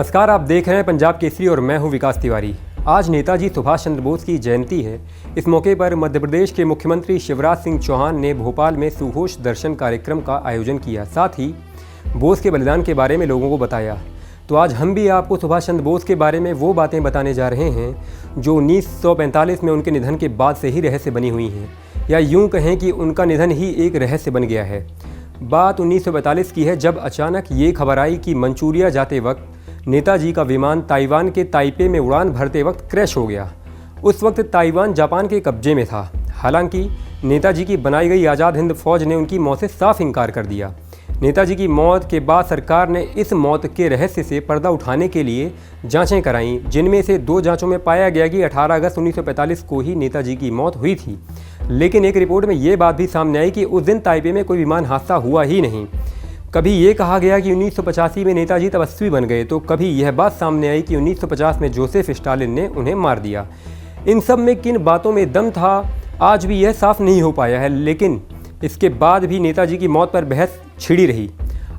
नमस्कार, आप देख रहे हैं पंजाब केसरी और मैं हूं विकास तिवारी। आज नेताजी सुभाष चंद्र बोस की जयंती है। इस मौके पर मध्य प्रदेश के मुख्यमंत्री शिवराज सिंह चौहान ने भोपाल में सुघोष दर्शन कार्यक्रम का आयोजन किया। साथ ही बोस के बलिदान के बारे में लोगों को बताया। तो आज हम भी आपको सुभाष चंद्र बोस के बारे में वो बातें बताने जा रहे हैं जो 1945 में उनके निधन के बाद से ही रहस्य बनी हुई हैं, या यूँ कहें कि उनका निधन ही एक रहस्य बन गया है। बात 1945 की है, जब अचानक ये खबर आई कि मंचूरिया जाते वक्त नेताजी का विमान ताइवान के ताइपे में उड़ान भरते वक्त क्रैश हो गया। उस वक्त ताइवान जापान के कब्जे में था। हालांकि नेताजी की बनाई गई आज़ाद हिंद फौज ने उनकी मौत से साफ इनकार कर दिया। नेताजी की मौत के बाद सरकार ने इस मौत के रहस्य से पर्दा उठाने के लिए जांचें कराईं, जिनमें से 2 जांचों में पाया गया कि 18 अगस्त 1945 को ही नेताजी की मौत हुई थी। लेकिन एक रिपोर्ट में ये बात भी सामने आई कि उस दिन ताइपे में कोई विमान हादसा हुआ ही नहीं। कभी ये कहा गया कि 1985 में नेताजी तपस्वी बन गए, तो कभी यह बात सामने आई कि 1950 में जोसेफ स्टालिन ने उन्हें मार दिया। इन सब में किन बातों में दम था, आज भी यह साफ नहीं हो पाया है। लेकिन इसके बाद भी नेताजी की मौत पर बहस छिड़ी रही।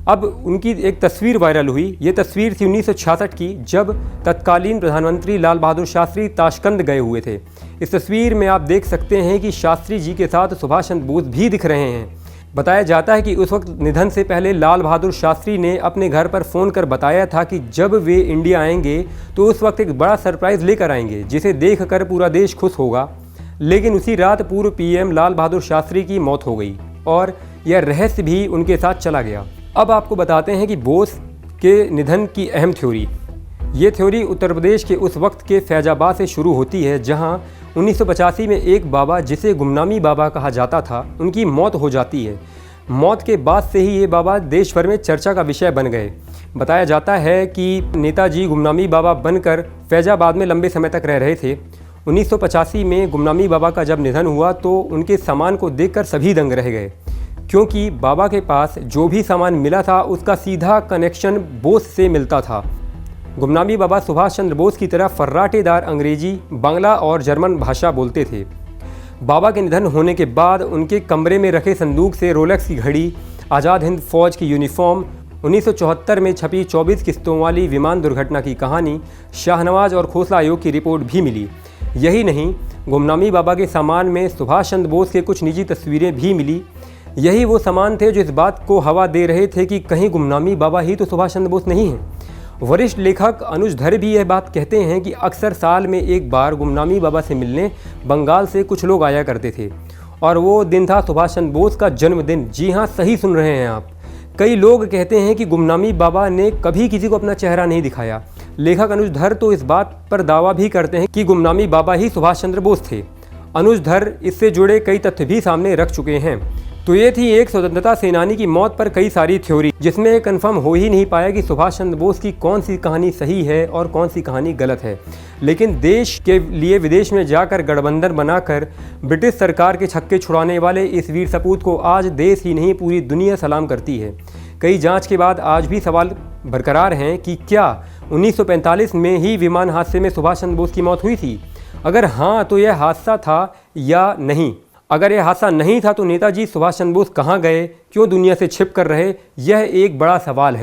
अब उनकी एक तस्वीर वायरल हुई। ये तस्वीर थी 1966 की, जब तत्कालीन प्रधानमंत्री लाल बहादुर शास्त्री ताशकंद गए हुए थे। इस तस्वीर में आप देख सकते हैं कि शास्त्री जी के साथ सुभाष चंद्र बोस भी दिख रहे हैं। बताया जाता है कि उस वक्त निधन से पहले लाल बहादुर शास्त्री ने अपने घर पर फ़ोन कर बताया था कि जब वे इंडिया आएंगे तो उस वक्त एक बड़ा सरप्राइज़ लेकर आएंगे, जिसे देखकर पूरा देश खुश होगा। लेकिन उसी रात पूर्व पीएम लाल बहादुर शास्त्री की मौत हो गई और यह रहस्य भी उनके साथ चला गया। अब आपको बताते हैं कि बोस के निधन की अहम थ्योरी। ये थ्योरी उत्तर प्रदेश के उस वक्त के फैजाबाद से शुरू होती है, जहां 1985 में एक बाबा, जिसे गुमनामी बाबा कहा जाता था, उनकी मौत हो जाती है। मौत के बाद से ही ये बाबा देश भर में चर्चा का विषय बन गए। बताया जाता है कि नेताजी गुमनामी बाबा बनकर फैजाबाद में लंबे समय तक रह रहे थे। 1985 में गुमनामी बाबा का जब निधन हुआ तो उनके सामान को देखकर सभी दंग रह गए, क्योंकि बाबा के पास जो भी सामान मिला था उसका सीधा कनेक्शन बोस से मिलता था। गुमनामी बाबा सुभाष चंद्र बोस की तरह फर्राटेदार अंग्रेजी, बांग्ला और जर्मन भाषा बोलते थे। बाबा के निधन होने के बाद उनके कमरे में रखे संदूक से रोलेक्स की घड़ी, आज़ाद हिंद फौज की यूनिफॉर्म, 1974 में छपी 24 किस्तों वाली विमान दुर्घटना की कहानी, शाहनवाज और खोसला आयोग की रिपोर्ट भी मिली। यही नहीं, गुमनामी बाबा के सामान में सुभाष चंद्र बोस के कुछ निजी तस्वीरें भी मिली। यही वो सामान थे जो इस बात को हवा दे रहे थे कि कहीं गुमनामी बाबा ही तो सुभाष चंद्र बोस नहीं हैं। वरिष्ठ लेखक अनुज धर भी यह बात कहते हैं कि अक्सर साल में एक बार गुमनामी बाबा से मिलने बंगाल से कुछ लोग आया करते थे, और वो दिन था सुभाष चंद्र बोस का जन्मदिन। जी हाँ, सही सुन रहे हैं आप। कई लोग कहते हैं कि गुमनामी बाबा ने कभी किसी को अपना चेहरा नहीं दिखाया। लेखक अनुज धर तो इस बात पर दावा भी करते हैं कि गुमनामी बाबा ही सुभाष चंद्र बोस थे। अनुज धर इससे जुड़े कई तथ्य भी सामने रख चुके हैं। तो ये थी एक स्वतंत्रता सेनानी की मौत पर कई सारी थ्योरी, जिसमें कंफर्म हो ही नहीं पाया कि सुभाष चंद्र बोस की कौन सी कहानी सही है और कौन सी कहानी गलत है। लेकिन देश के लिए विदेश में जाकर गठबंधन बनाकर ब्रिटिश सरकार के छक्के छुड़ाने वाले इस वीर सपूत को आज देश ही नहीं पूरी दुनिया सलाम करती है। कई जांच के बाद आज भी सवाल बरकरार हैं कि क्या 1945 में ही विमान हादसे में सुभाष चंद्र बोस की मौत हुई थी? अगर हाँ, तो यह हादसा था या नहीं? अगर यह हादसा नहीं था तो नेताजी सुभाष चंद्र बोस कहाँ गए, क्यों दुनिया से छिप कर रहे? यह एक बड़ा सवाल है।